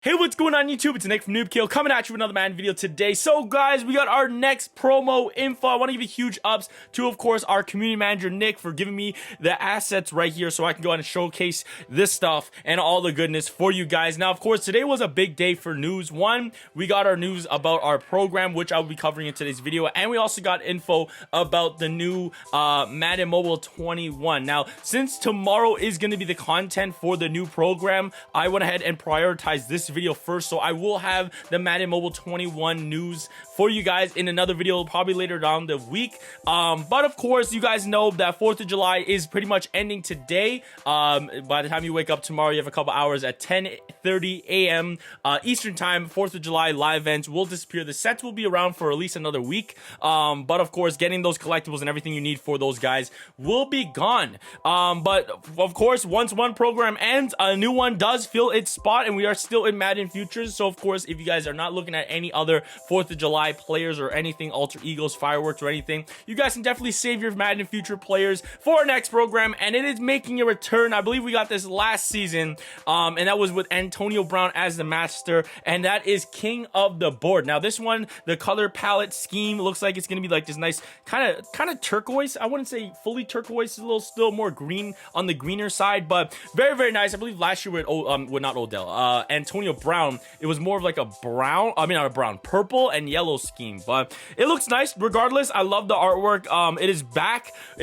Hey, what's going on YouTube? It's Nick from NoobKill coming at you with another Madden video today. So guys, we got our next promo info. I want to give you huge ups to, of course, our community manager Nick for giving me the assets right here so I can go ahead and showcase this stuff and all the goodness for you guys. Now, of course, today was a big day for news. One, we got our news about our program, which I will be covering in today's video, and we also got info about the new Madden Mobile 21. Now, since tomorrow is going to be the content for the new program, I went ahead and prioritized this video first, so I will have the Madden Mobile 21 news for you guys in another video probably later down the week. But of course, you guys know that 4th of July is pretty much ending today. By the time you wake up tomorrow, you have a couple hours at 10:30 a.m. Eastern time. 4th of July live events will disappear. The sets will be around for at least another week, but of course, getting those collectibles and everything you need for those guys will be gone. But of course, once one program ends, a new one does fill its spot, and we are still in Madden Futures. So of course, if you guys are not looking at any other 4th of July players or anything, alter egos, fireworks, or anything, you guys can definitely save your Madden Future players for our next program, and it is making a return. I believe we got this last season, and that was with Antonio Brown as the master, and that is King of the Board. Now this one, the color palette scheme looks like it's gonna be like this nice kind of turquoise. I wouldn't say fully turquoise, a little still more green on the greener side, but very, very nice. I believe last year with not Odell, Antonio Brown, it was more of like a brown, not a brown, purple and yellow scheme, but it looks nice regardless. I love the artwork. It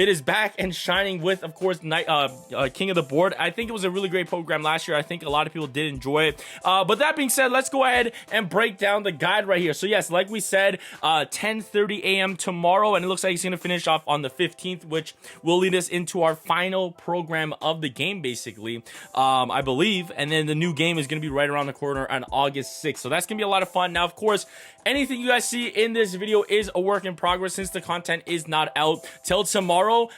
is back and shining with, of course, King of the Board. I think it was a really great program last year. I think a lot of people did enjoy it, but that being said, let's go ahead and break down the guide right here. So yes, like we said, 10:30 a.m. tomorrow, and it looks like it's gonna finish off on the 15th, which will lead us into our final program of the game, basically, I believe, and then the new game is gonna be right around the corner on August 6th. So that's gonna be a lot of fun. Now, of course, anything you guys see in this video is a work in progress since the content is not out till tomorrow.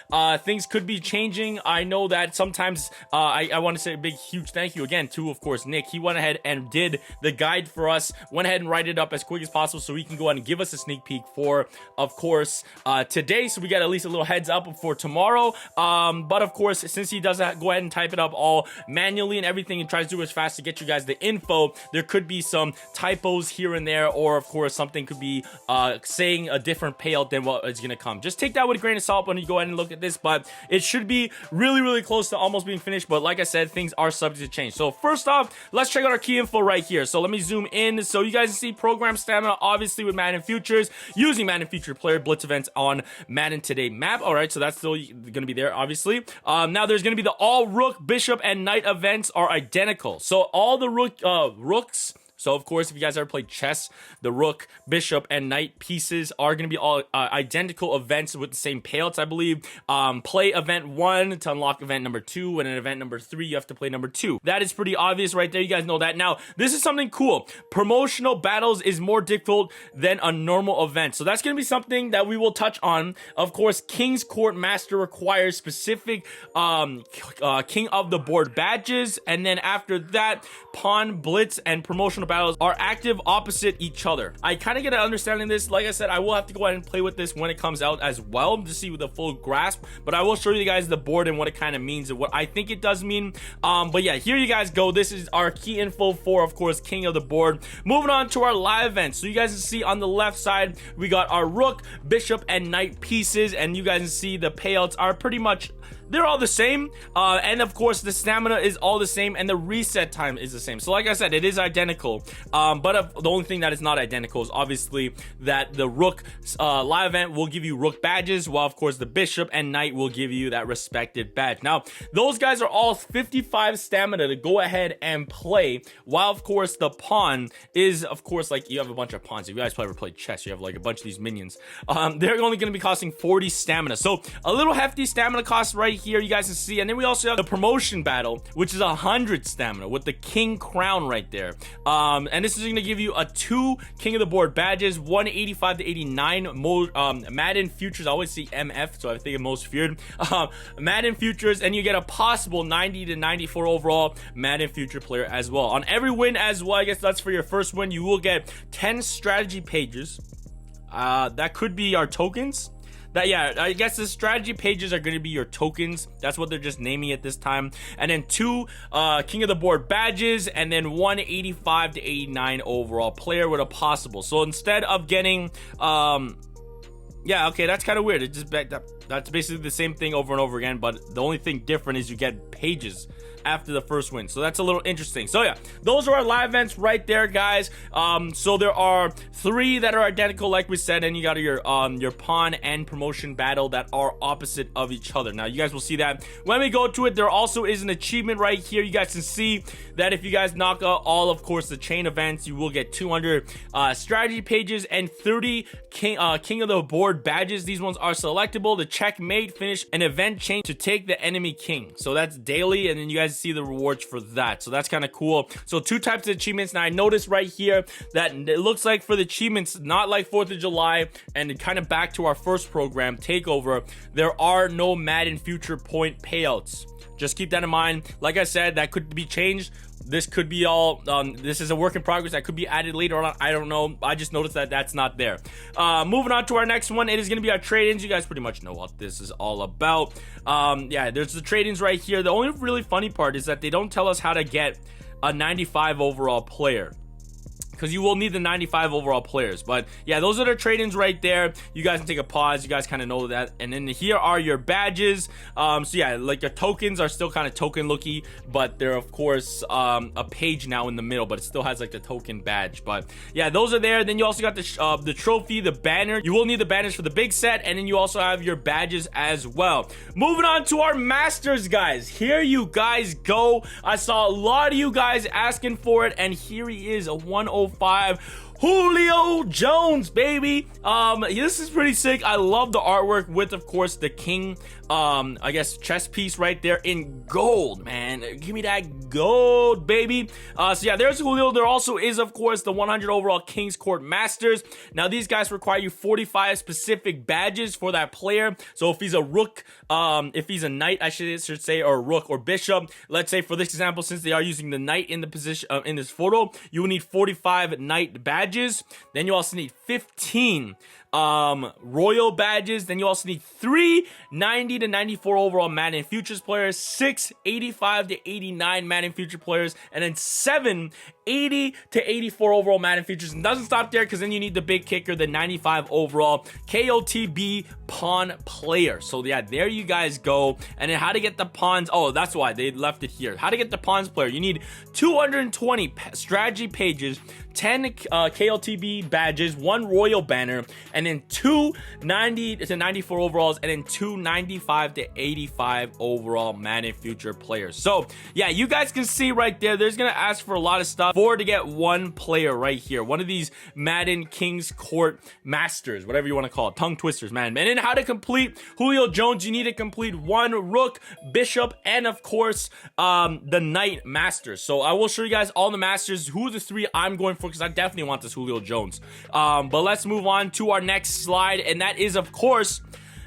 Things could be changing. I know that sometimes I want to say a big huge thank you again to, of course, Nick. He went ahead and did the guide for us, went ahead and write it up as quick as possible so he can go ahead and give us a sneak peek for, of course, today, so we got at least a little heads up for tomorrow. But of course, since he does go ahead and type it up all manually and everything and tries to do it as fast to get you guys the info, there could be some typos here and there, or of course something could be saying a different payout than what is going to come. Just take that with a grain of salt when you go ahead and look at this, but it should be really, really close to almost being finished. But like I said, things are subject to change. So first off, let's check out our key info right here. So let me zoom in so you guys can see program stamina, obviously with Madden Futures, using Madden Future player blitz events on Madden Today map. All right, so that's still going to be there, obviously. Now there's going to be the all rook, bishop, and knight events are identical. So all the rooks. So, of course, if you guys ever played chess, the rook, bishop, and knight pieces are going to be all identical events with the same payouts, I believe. Play event 1 to unlock event number 2, and in event number 3, you have to play number 2. That is pretty obvious right there. You guys know that. Now, this is something cool. Promotional battles is more difficult than a normal event. So, that's going to be something that we will touch on. Of course, King's Court Master requires specific King of the Board badges, and then after that, Pawn, Blitz, and Promotional battles are active opposite each other. I kind of get an understanding of this. Like I said, I will have to go ahead and play with this when it comes out as well to see with the full grasp, but I will show you guys the board and what it kind of means and what I think it does mean. But yeah, here you guys go. This is our key info for, of course, King of the Board. Moving on to our live events. So you guys can see on the left side, we got our rook, bishop, and knight pieces, and you guys can see the payouts are pretty much, they're all the same, and of course the stamina is all the same, and the reset time is the same. So like I said, it is identical, but the only thing that is not identical is obviously that the rook live event will give you rook badges, while of course the bishop and knight will give you that respective badge. Now those guys are all 55 stamina to go ahead and play, while of course the pawn is, of course, like you have a bunch of pawns. If you guys ever played chess, you have like a bunch of these minions. They're only going to be costing 40 stamina, so a little hefty stamina cost right here, you guys can see. And then we also have the promotion battle, which is 100 stamina with the king crown right there, and this is going to give you a 2 King of the Board badges, 185 to 89 Madden Futures. I always see MF, so I think of most feared Madden Futures, and you get a possible 90 to 94 overall Madden Future player as well. On every win as well, I guess that's for your first win, you will get 10 strategy pages. That could be our tokens. that, yeah, I guess the strategy pages are going to be your tokens. That's what they're just naming it this time. And then 2 king of the board badges, and then 185 to 89 overall player with a possible. So instead of getting yeah, okay, that's kind of weird. It just that's basically the same thing over and over again, but the only thing different is you get pages after the first win. So that's a little interesting. So yeah, those are our live events right there, guys. So there are 3 that are identical, like we said, and you got your pawn and promotion battle that are opposite of each other. Now you guys will see that when we go to it. There also is an achievement right here. You guys can see that if you guys knock out all, of course, the chain events, you will get 200 strategy pages and 30 king of the board badges. These ones are selectable to checkmate, finish an event chain to take the enemy king. So that's daily, and then you guys see the rewards for that. So that's kind of cool. So 2 types of achievements. Now I noticed right here that it looks like for the achievements, not like 4th of July and kind of back to our first program, Takeover, there are no Madden future point payouts. Just keep that in mind. Like I said, that could be changed. This could be all, this is a work in progress that could be added later on. I don't know. I just noticed that that's not there. Moving on to our next one, it is going to be our trade-ins. You guys pretty much know what this is all about. Yeah, there's the trade-ins right here. The only really funny part is that they don't tell us how to get a 95 overall player, because you will need the 95 overall players. But yeah, those are the trade-ins right there. You guys can take a pause. You guys kind of know that. And then here are your badges. So yeah, like your tokens are still kind of token looky, but they're of course a page now in the middle, but it still has like the token badge. But yeah, those are there. Then you also got the trophy, the banner. You will need the banners for the big set, and then you also have your badges as well. Moving on to our masters, guys. Here you guys go. I saw a lot of you guys asking for it, and here he is, a 105 Julio Jones, baby. This is pretty sick. I love the artwork with, of course, the king, I guess, chess piece right there in gold, man. Give me that gold, baby. So yeah, there's Julio. There also is, of course, the 100 overall King's Court Masters. Now, these guys require you 45 specific badges for that player. So if he's a rook, if he's a knight, I should say, or a rook or bishop, let's say for this example, since they are using the knight in the position, in this photo, you will need 45 knight badges. Then you also need 15 royal badges. Then you also need 3 90 to 94 overall Madden Futures players, 6 85 to 89 Madden Future players, and then 7 80 to 84 overall Madden Futures. And doesn't stop there, because then you need the big kicker, the 95 overall KOTB pawn player. So yeah, there you guys go. And then how to get the pawns. Oh, that's why they left it here. How to get the pawns player. You need 220 strategy pages, 10 KLTB badges, 1 royal banner, and then 2 90 to 94 overalls, and then 2 95 to 85 overall Madden Future players. So yeah, you guys can see right there, there's gonna ask for a lot of stuff to get 1 player right here, one of these Madden King's Court Masters, whatever you want to call it, tongue twisters, man. And then how to complete Julio Jones, you need to complete 1 rook, bishop, and of course the knight masters. So I will show you guys all the masters, who are the 3 I'm going for, because I definitely want this Julio Jones. But let's move on to our next slide, and that is, of course,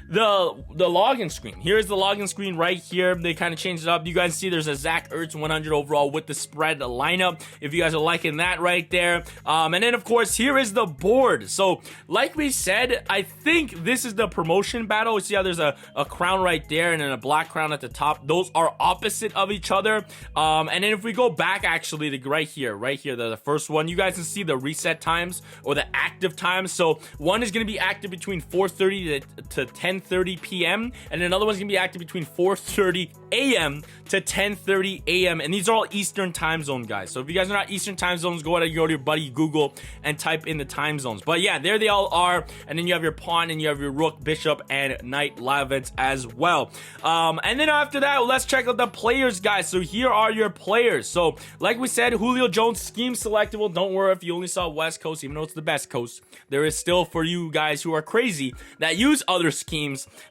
the login screen. Here's the login screen right here. They kind of changed it up. You guys see there's a Zach Ertz 100 overall with the spread lineup, if you guys are liking that right there. And then of course here is the board. So like we said, I think this is the promotion battle. See how there's a crown right there and then a black crown at the top. Those are opposite of each other. And then if we go back actually to right here, the first one, you guys can see the reset times or the active times. So one is going to be active between 4:30 to 10:30 p.m. and another one's gonna be active between 4:30 a.m. to 10:30 a.m. and these are all Eastern time zone, guys. So if you guys are not Eastern time zones, go ahead and go to your buddy Google and type in the time zones. But yeah, there they all are. And then you have your pawn and you have your rook, bishop, and knight live events as well. And then after that, let's check out the players, guys. So here are your players. So like we said, Julio Jones, scheme selectable. Don't worry if you only saw West Coast, even though it's the best coast. There is still, for you guys who are crazy that use other schemes,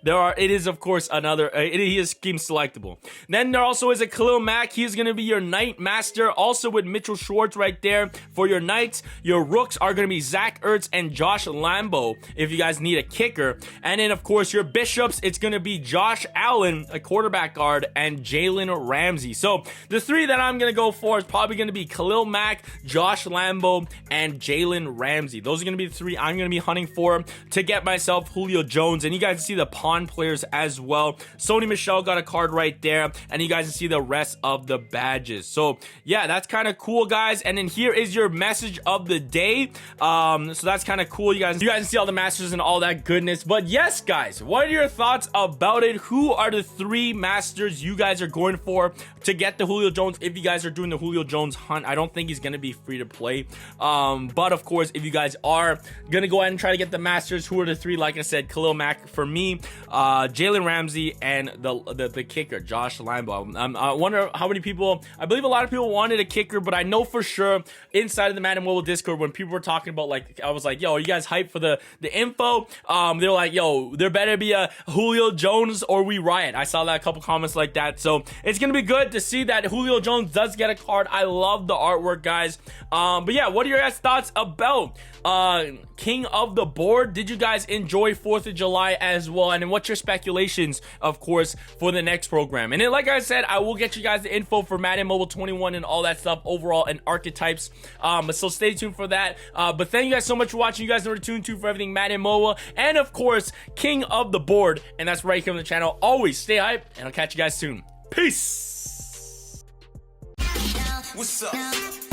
it is of course it is scheme selectable. Then there also is a Khalil Mack. He is going to be your knight master, also with Mitchell Schwartz right there for your knights. Your rooks are going to be Zach Ertz and Josh Lambo if you guys need a kicker. And then of course your bishops, it's going to be Josh Allen, a quarterback guard, and Jalen Ramsey. So the 3 that I'm going to go for is probably going to be Khalil Mack, Josh Lambo, and Jalen Ramsey. Those are going to be the 3 I'm going to be hunting for to get myself Julio Jones. And you guys guys see the pawn players as well. Sony Michelle got a card right there, and you guys can see the rest of the badges. So yeah, that's kind of cool, guys. And then here is your message of the day. So that's kind of cool. You guys can see all the masters and all that goodness. But yes, guys, what are your thoughts about it? Who are the 3 masters you guys are going for to get the Julio Jones? If you guys are doing the Julio Jones hunt, I don't think he's gonna be free to play. But of course, if you guys are gonna go ahead and try to get the masters, who are the 3? Like I said, Khalil Mack for me, Jalen Ramsey, and the kicker, Josh Lambo. I wonder how many people, I believe a lot of people wanted a kicker, but I know for sure inside of the Madden Mobile Discord, when people were talking about, like, I was like, yo, are you guys hyped for the info? They were like, yo, there better be a Julio Jones or we riot. I saw that a couple comments like that. So it's gonna be good to see that Julio Jones does get a card. I love the artwork, guys. But yeah, what are your guys' thoughts about King of the Board? Did you guys enjoy 4th of July as well? And then what's your speculations, of course, for the next program? And then, like I said, I will get you guys the info for Madden Mobile 21 and all that stuff overall and archetypes. So stay tuned for that. But thank you guys so much for watching. You guys know to tune to for everything Madden Mobile, and of course, King of the Board. And that's right here on the channel. Always stay hyped, and I'll catch you guys soon. Peace. What's up?